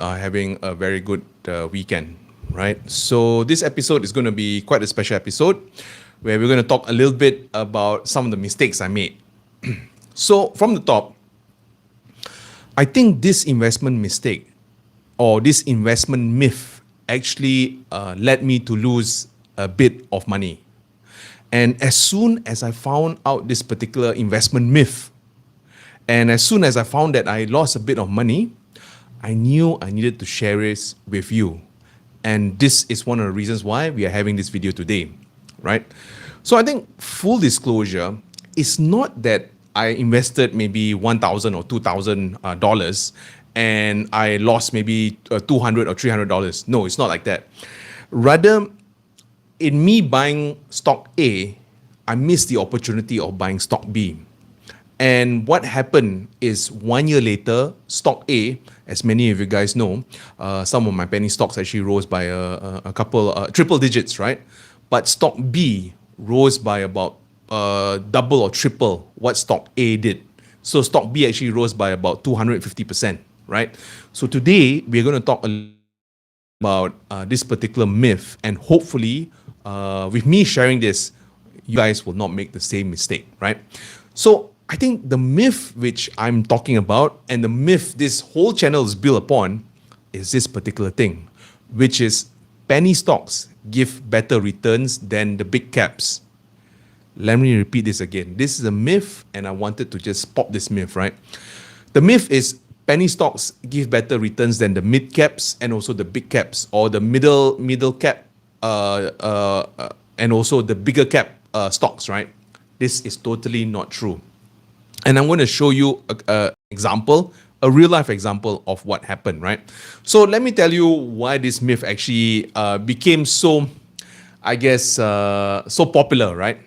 having a very good weekend, right? So this episode is going to be quite a special episode where we're going to talk a little bit about some of the mistakes I made. So from the top, I think this investment mistake or this investment myth actually led me to lose a bit of money. And as soon as I found out this particular investment myth, and as soon as I found that I lost a bit of money, I knew I needed to share this with you. And this is one of the reasons why we are having this video today, right? So I think full disclosure, it's not that I invested maybe $1,000 or $2,000 and I lost maybe $200 or $300. No, it's not like that. Rather, in me buying stock A, I missed the opportunity of buying stock B. And what happened is 1 year later, stock A, as many of you guys know, some of my penny stocks actually rose by a couple, triple digits, right? But stock B rose by about double or triple what stock A did. So stock B actually rose by about 250%, right? So today, we're going to talk about this particular myth, and hopefully, with me sharing this, you guys will not make the same mistake, right? So I think the myth which I'm talking about and the myth this whole channel is built upon is this particular thing, which is penny stocks give better returns than the big caps. Let me repeat this again. This is a myth, and I wanted to just pop this myth, right? The myth is penny stocks give better returns than the mid caps and also the big caps, or the middle cap and also the bigger cap stocks, right? This is totally not true. And I'm going to show you an example, a real life example of what happened, right? So let me tell you why this myth actually became so, I guess, so popular, right?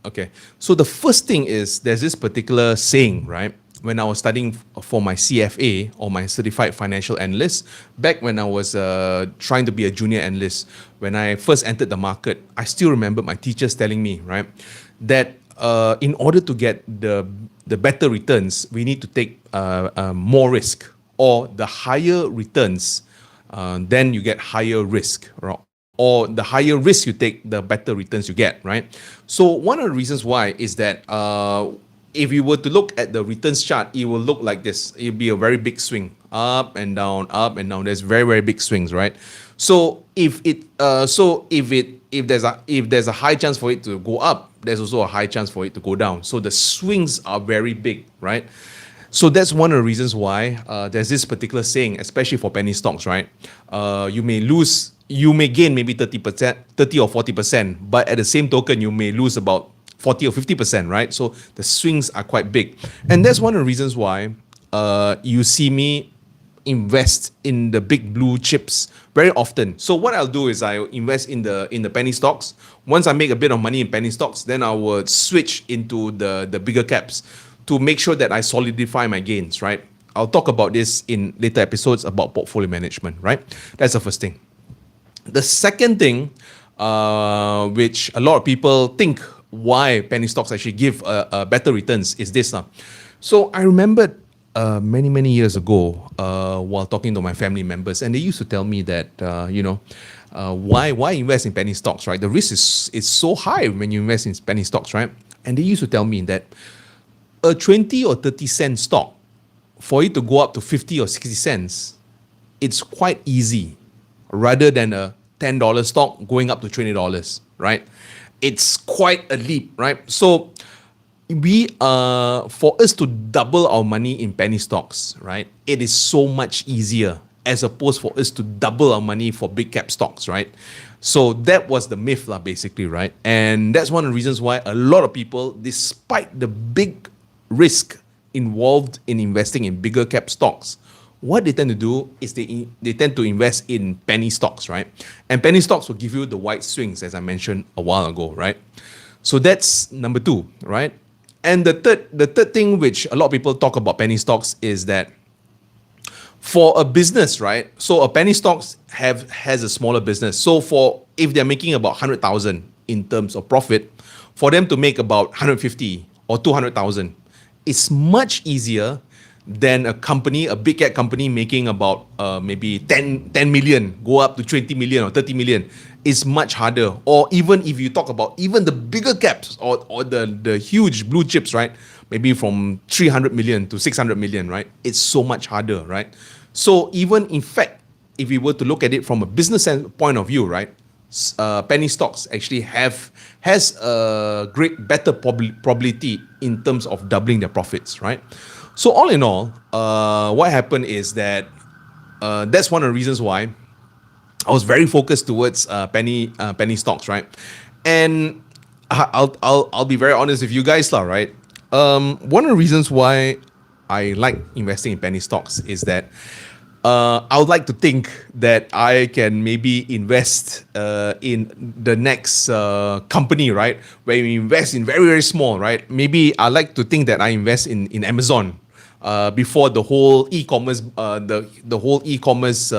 Okay. So the first thing is there's this particular saying, right? When I was studying for my CFA or my Certified Financial Analyst, back when I was trying to be a junior analyst, when I first entered the market, I still remember my teachers telling me, right, that in order to get the better returns, we need to take more risk, or the higher returns, then you get higher risk, right? Or the higher risk you take, the better returns you get, right? So one of the reasons why is that if you were to look at the returns chart, it will look like this. It'll be a very big swing, up and down, up and down. There's very, very big swings, right? So if there's a high chance for it to go up, there's also a high chance for it to go down. So the swings are very big, right? So that's one of the reasons why there's this particular saying, especially for penny stocks, right? You may gain maybe 30%, 30 or 40%, but at the same token, you may lose about 40 or 50%, right? So the swings are quite big. And that's one of the reasons why you see me invest in the big blue chips very often. So what I'll do is I invest in the penny stocks. Once I make a bit of money in penny stocks, then I will switch into the bigger caps to make sure that I solidify my gains, right? I'll talk about this in later episodes about portfolio management, right? That's the first thing. The second thing, which a lot of people think why penny stocks actually give better returns, is this. So I remembered many years ago while talking to my family members, and they used to tell me that why invest in penny stocks, right? The risk is so high when you invest in penny stocks, right? And they used to tell me that a 20 or 30 cent stock, for it to go up to 50 or 60 cents, it's quite easy, rather than a $10 stock going up to $20, right? It's quite a leap, right? So for us to double our money in penny stocks, right, it is so much easier as opposed for us to double our money for big cap stocks, right? So that was the myth, basically, right? And that's one of the reasons why a lot of people, despite the big risk involved in investing in bigger cap stocks, what they tend to do is they tend to invest in penny stocks, right? And penny stocks will give you the wide swings, as I mentioned a while ago, right? So that's number two, right? And the third thing which a lot of people talk about penny stocks is that for a business, right? So a penny stocks has a smaller business. So if they're making about 100,000 in terms of profit, for them to make about 150 or 200,000, it's much easier than a big cap company making about maybe 10 million, go up to 20 million or 30 million is much harder. Or even if you talk about even the bigger caps or the huge blue chips, right? Maybe from 300 million to 600 million, right? It's so much harder, right? So even in fact, if we were to look at it from a business point of view, right? Penny stocks actually has a better probability in terms of doubling their profits, right? So all in all, what happened is that that's one of the reasons why I was very focused towards penny stocks, right? And I'll be very honest with you guys, lah, right? One of the reasons why I like investing in penny stocks is that I would like to think that I can maybe invest in the next company, right? Where you invest in very, very small, right? Maybe I like to think that I invest in Amazon before the whole e-commerce, the whole e-commerce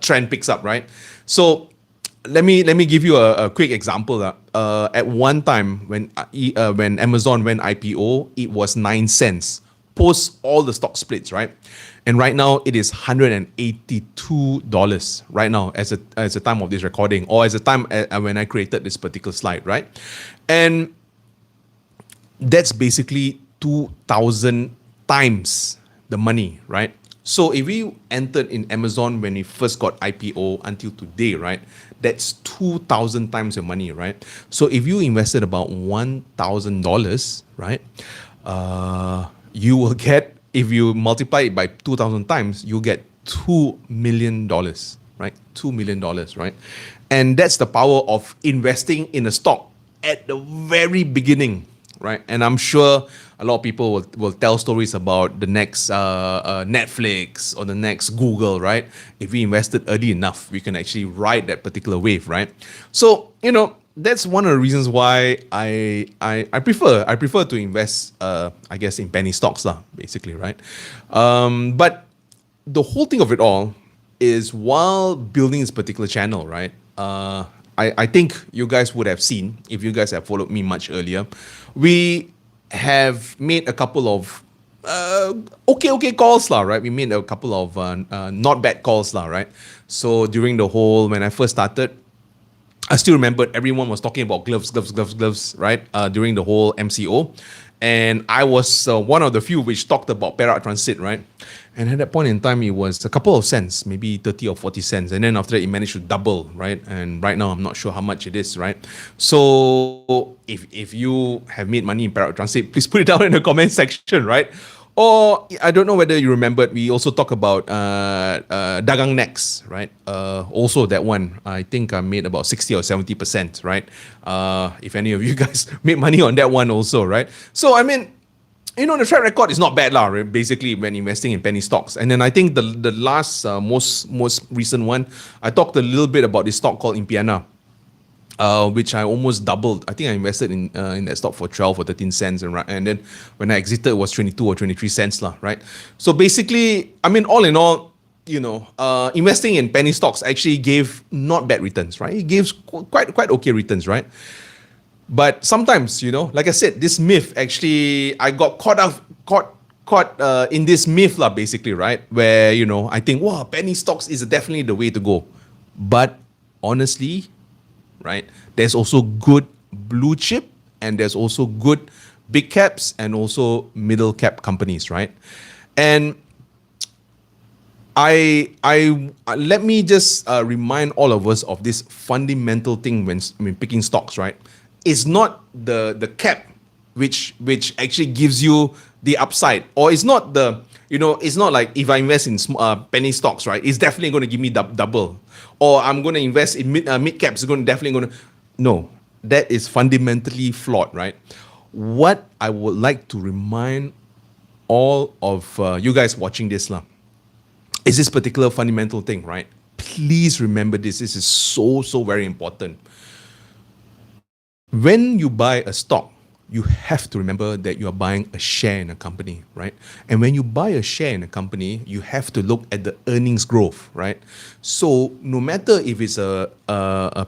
trend picks up, right? So let me give you a quick example. At one time when Amazon went IPO, it was 9 cents post all the stock splits, right? And right now it is $182 right now as the time of this recording, or as the time when I created this particular slide, right? And that's basically 2,000 times the money, right? So if we entered in Amazon when it first got IPO until today, right? That's 2,000 times your money, right? So if you invested about $1,000, right? You will get, if you multiply it by 2,000 times, you'll get $2 million, right? $2 million, right? And that's the power of investing in a stock at the very beginning, right? And I'm sure a lot of people will tell stories about the next Netflix or the next Google, right? If we invested early enough, we can actually ride that particular wave, right? So, that's one of the reasons why I prefer to invest, I guess, in penny stocks, lah, basically, right? But the whole thing of it all is, while building this particular channel, right? I think you guys would have seen, if you guys have followed me much earlier, we have made a couple of okay calls, lah, right? We made a couple of not bad calls, lah, right? So during when I first started, I still remember everyone was talking about gloves, right? During the whole MCO. And I was one of the few which talked about Perak Transit, right? And at that point in time, it was a couple of cents, maybe 30 or 40 cents. And then after that, it managed to double, right? And right now, I'm not sure how much it is, right? So if you have made money in Perak Transit, please put it down in the comment section, right? Or I don't know whether you remembered, we also talk about Dagang Next, right? Also that one, I think I made about 60 or 70%, right? If any of you guys made money on that one also, right? So I mean, the track record is not bad, lah, right? Basically, when investing in penny stocks. And then I think the last most recent one, I talked a little bit about this stock called Impiana, which I almost doubled. I think I invested in that stock for 12 or 13 cents, and then when I exited, it was 22 or 23 cents, lah, right? So basically, I mean, all in all, investing in penny stocks actually gave not bad returns, right? It gives quite okay returns, right? But sometimes, like I said, this myth actually, I got caught in this myth, lah, basically, right? Where, I think, wow, penny stocks is definitely the way to go. But honestly, right, there's also good blue chip, and there's also good big caps, and also middle cap companies, right? And I let me just remind all of us of this fundamental thing when picking stocks, right? It's not the cap which actually gives you the upside, or it's not it's not like if I invest in penny stocks, right, it's definitely going to give me double, or I'm going to invest in mid caps, it's definitely going to. No, that is fundamentally flawed, right? What I would like to remind all of you guys watching this, lah, is this particular fundamental thing, right? Please remember this. This is so very important. When you buy a stock, you have to remember that you are buying a share in a company, right? And when you buy a share in a company, you have to look at the earnings growth, right? So no matter if it's a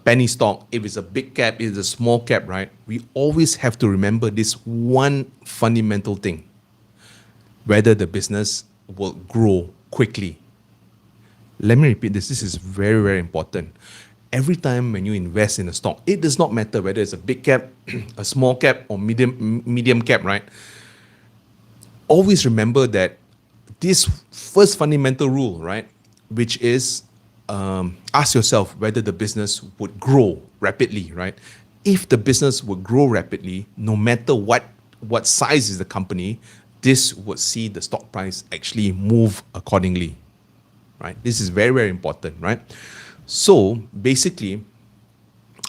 penny stock, if it's a big cap, if it's a small cap, right? We always have to remember this one fundamental thing. whether the business will grow quickly. Let me repeat this. This is very, very important. Every time when you invest in a stock, it does not matter whether it's a big cap, a small cap, or medium cap, right? Always remember that this first fundamental rule, right, which is ask yourself whether the business would grow rapidly, right? If the business would grow rapidly, no matter what size is the company, this would see the stock price actually move accordingly, right? This is very, very important, right? So basically,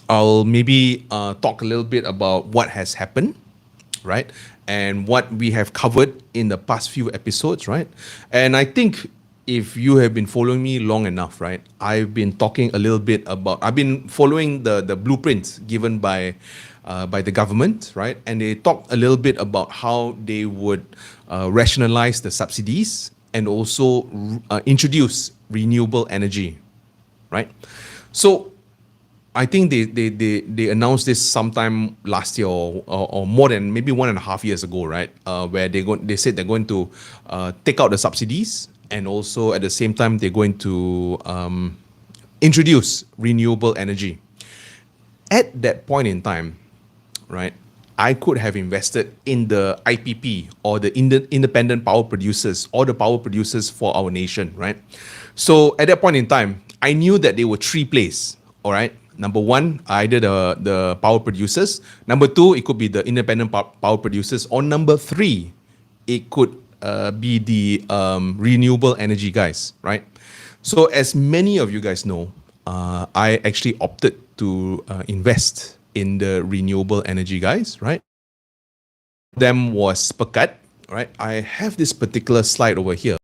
I'll maybe talk a little bit about what has happened, right? And what we have covered in the past few episodes, right? And I think if you have been following me long enough, right, I've been talking a little bit about, I've been following the blueprints given by the government, right? And they talked a little bit about how they would rationalize the subsidies and also introduce renewable energy, right? So I think they announced this sometime last year or more than maybe 1.5 years ago, right? Where they said they're going to take out the subsidies, and also at the same time they're going to introduce renewable energy. At that point in time, right, I could have invested in the IPP or the independent power producers or the power producers for our nation, right? So at that point in time, I knew that there were three plays, all right? Number one, either the power producers. Number two, it could be the independent power producers. Or number three, it could be the renewable energy guys, right? So as many of you guys know, I actually opted to invest in the renewable energy guys, right? Them was Pekat, right? I have this particular slide over here,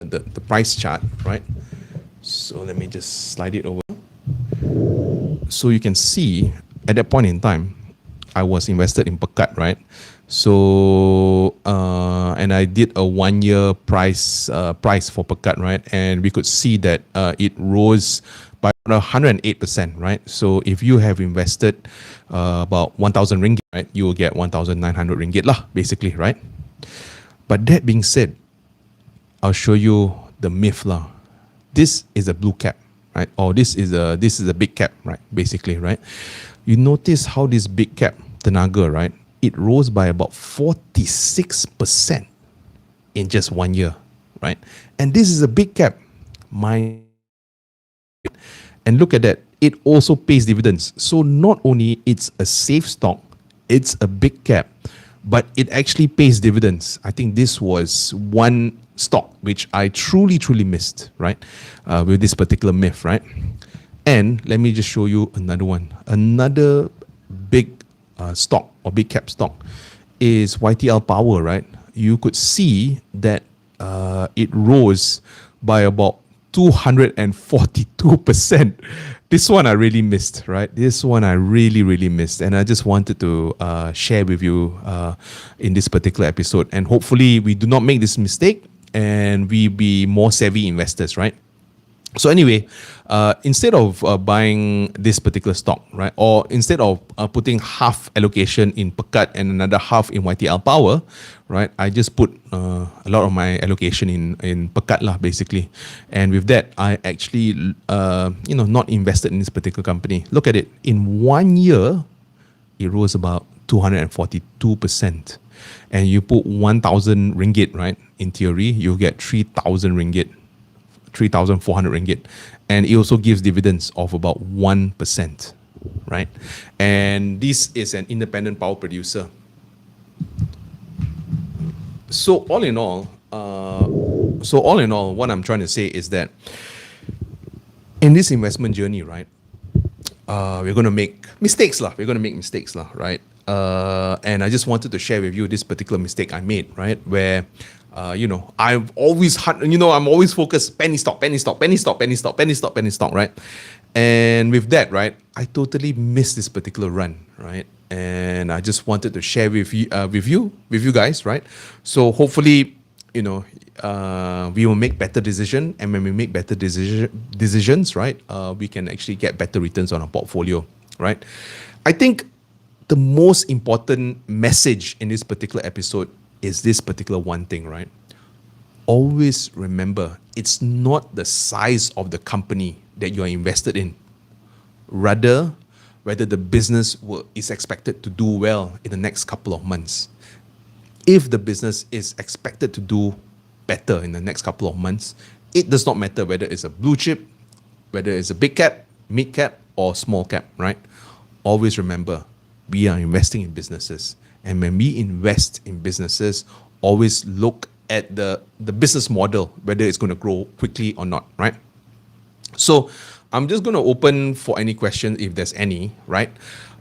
the price chart, right? So let me just slide it over. So you can see at that point in time, I was invested in Pekat, right? So and I did a 1 year price for Pekat, right? And we could see that it rose by 108%, right? So if you have invested about 1,000 ringgit, right, you will get 1,900 ringgit lah, basically, right? But that being said, I'll show you the myth lah. This is a blue cap, right? Or this is a big cap, right? Basically, right? You notice how this big cap, Tenaga, right? It rose by about 46% in just 1 year, right? And this is a big cap. And look at that. It also pays dividends. So not only it's a safe stock, it's a big cap, but it actually pays dividends. I think this was one stock which I truly missed, right? With this particular myth, right? And let me just show you another one. Another big stock or big cap stock is YTL Power, right? You could see that it rose by about 242%. This one I really missed, right? This one I really missed. And I just wanted to share with you in this particular episode. And hopefully we do not make this mistake and we be more savvy investors, right? So anyway, instead of buying this particular stock, right, or instead of putting half allocation in Pekat and another half in YTL Power, right, I just put a lot of my allocation in Pekat lah, basically. And with that, I actually, not invested in this particular company. Look at it. In 1 year, it rose about 242%. And you put 1,000 ringgit, right, in theory, you'll get 3,000 ringgit. 3,400 ringgit, and it also gives dividends of about 1%, right? And this is an independent power producer. So all in all, what I'm trying to say is that in this investment journey, right, we're going to make mistakes lah. Right? And I just wanted to share with you this particular mistake I made, right, where I've always had, I'm always focused penny stock, right? And with that, right, I totally missed this particular run, right? And I just wanted to share with you guys, right? So hopefully, we will make better decisions, and when we make better decisions, right, we can actually get better returns on our portfolio, right? I think the most important message in this particular episode is this particular one thing, right? Always remember, it's not the size of the company that you're invested in. Rather, whether the business is expected to do well in the next couple of months. If the business is expected to do better in the next couple of months, it does not matter whether it's a blue chip, whether it's a big cap, mid cap, or small cap, right? Always remember, we are investing in businesses. And when we invest in businesses, always look at the business model, whether it's going to grow quickly or not, right? So I'm just going to open for any questions if there's any, right?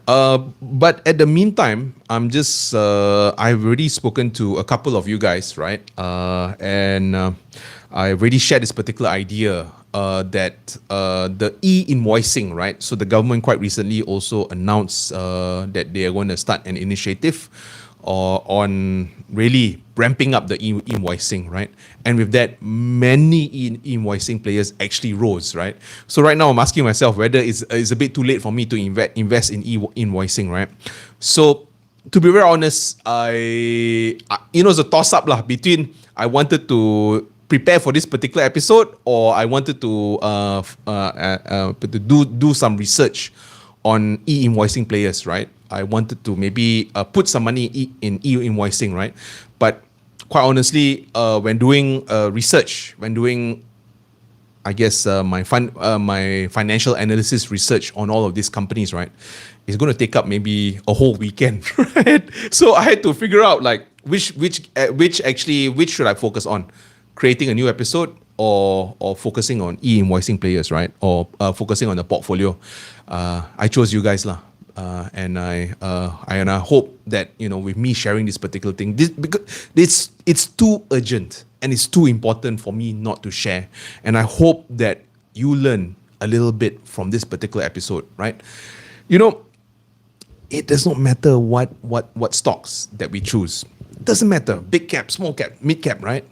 But at the meantime, I've already spoken to a couple of you guys, right? And I already shared this particular idea that the e-invoicing, right? So the government quite recently also announced that they are going to start an initiative on really ramping up the invoicing, right? And with that, many invoicing players actually rose, right? So right now, I'm asking myself whether it's a bit too late for me to invest in invoicing, right? So to be very honest, it's a toss-up lah between I wanted to prepare for this particular episode or I wanted to do some research on e-invoicing players, right? I wanted to maybe put some money in e-invoicing, right? But quite honestly, when doing research, I guess my financial analysis research on all of these companies, right, it's going to take up maybe a whole weekend, right? So I had to figure out like which should I focus on, creating a new episode or focusing on e-invoicing players, right? Or focusing on the portfolio. I chose you guys lah. And I hope that with me sharing this particular thing, because it's too urgent and it's too important for me not to share. And I hope that you learn a little bit from this particular episode, right? It does not matter what stocks that we choose. It doesn't matter, big cap, small cap, mid cap, right?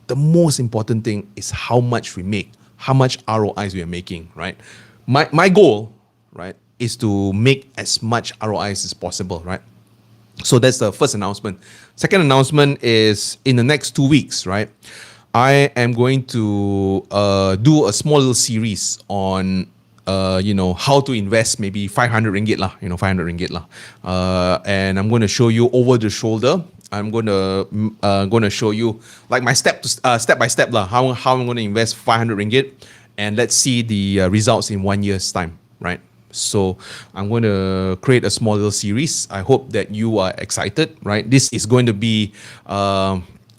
The most important thing is how much we make, how much ROIs we are making, right? My goal, right, is to make as much ROIs as possible, right? So that's the first announcement. Second announcement is in the next 2 weeks, right? I am going to do a small little series on how to invest maybe 500 ringgit lah, 500 ringgit lah. And I'm going to show you over the shoulder. I'm going to show you like my step by step lah, how I'm going to invest 500 ringgit, and let's see the results in 1 year's time, right? So I'm going to create a small little series. I hope that you are excited, right? This is going to be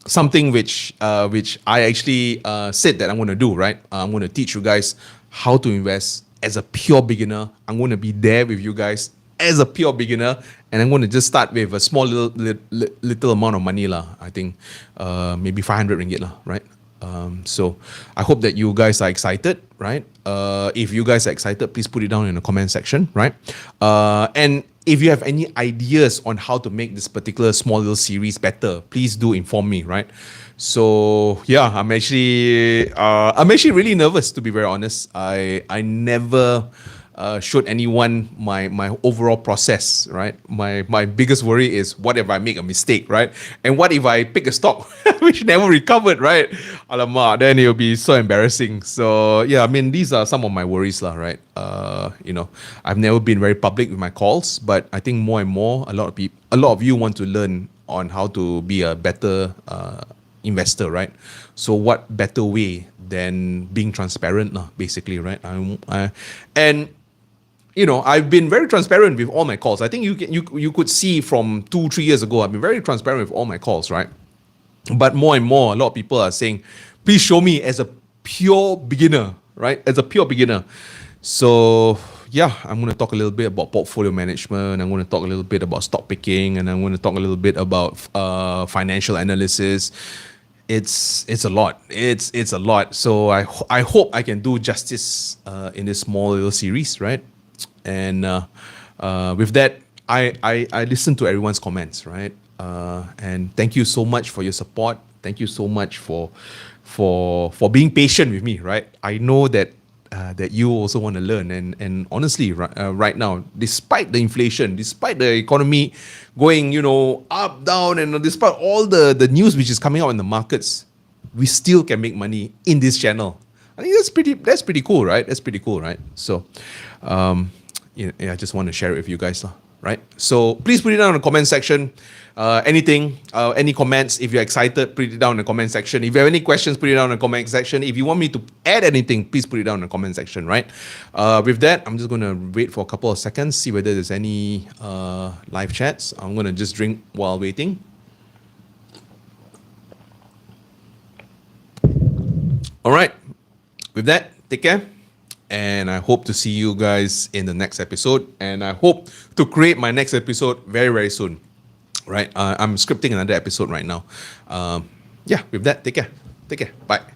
something which I actually said that I'm going to do, right? I'm going to teach you guys how to invest as a pure beginner. I'm going to be there with you guys as a pure beginner, and I'm going to just start with a small little amount of money lah. I think maybe 500 ringgit lah, right? So I hope that you guys are excited, right? If you guys are excited, please put it down in the comment section, right? And if you have any ideas on how to make this particular small little series better, please do inform me, right? So yeah, I'm actually really nervous, to be very honest. I never showed anyone my overall process, right? My biggest worry is what if I make a mistake, right? And what if I pick a stock which never recovered, right? Alamak, then it'll be so embarrassing. So yeah, I mean, these are some of my worries lah, right? I've never been very public with my calls, but I think more and more, a lot of you want to learn on how to be a better investor, right? So what better way than being transparent lah, basically, right? I've been very transparent with all my calls. I think you could see from 2-3 years ago, I've been very transparent with all my calls, right? But more and more, a lot of people are saying, please show me as a pure beginner, right? As a pure beginner. So yeah, I'm going to talk a little bit about portfolio management. I'm going to talk a little bit about stock picking, and I'm going to talk a little bit about financial analysis. It's a lot. It's a lot. So I hope I can do justice in this small little series, right? And with that, I listen to everyone's comments, right? And thank you so much for your support. Thank you so much for being patient with me, right? I know that that you also want to learn. And honestly, right now, despite the inflation, despite the economy going, up, down, and despite all the news which is coming out in the markets, we still can make money in this channel. I think that's pretty cool, right? That's pretty cool, right? So, I just want to share it with you guys, right? So please put it down in the comment section. Anything, any comments. If you're excited, put it down in the comment section. If you have any questions, put it down in the comment section. If you want me to add anything, please put it down in the comment section, right? With that, I'm just going to wait for a couple of seconds, see whether there's any live chats. I'm going to just drink while waiting. All right. With that, take care. And I hope to see you guys in the next episode. And I hope to create my next episode very, very soon. Right? I'm scripting another episode right now. With that, take care. Take care. Bye.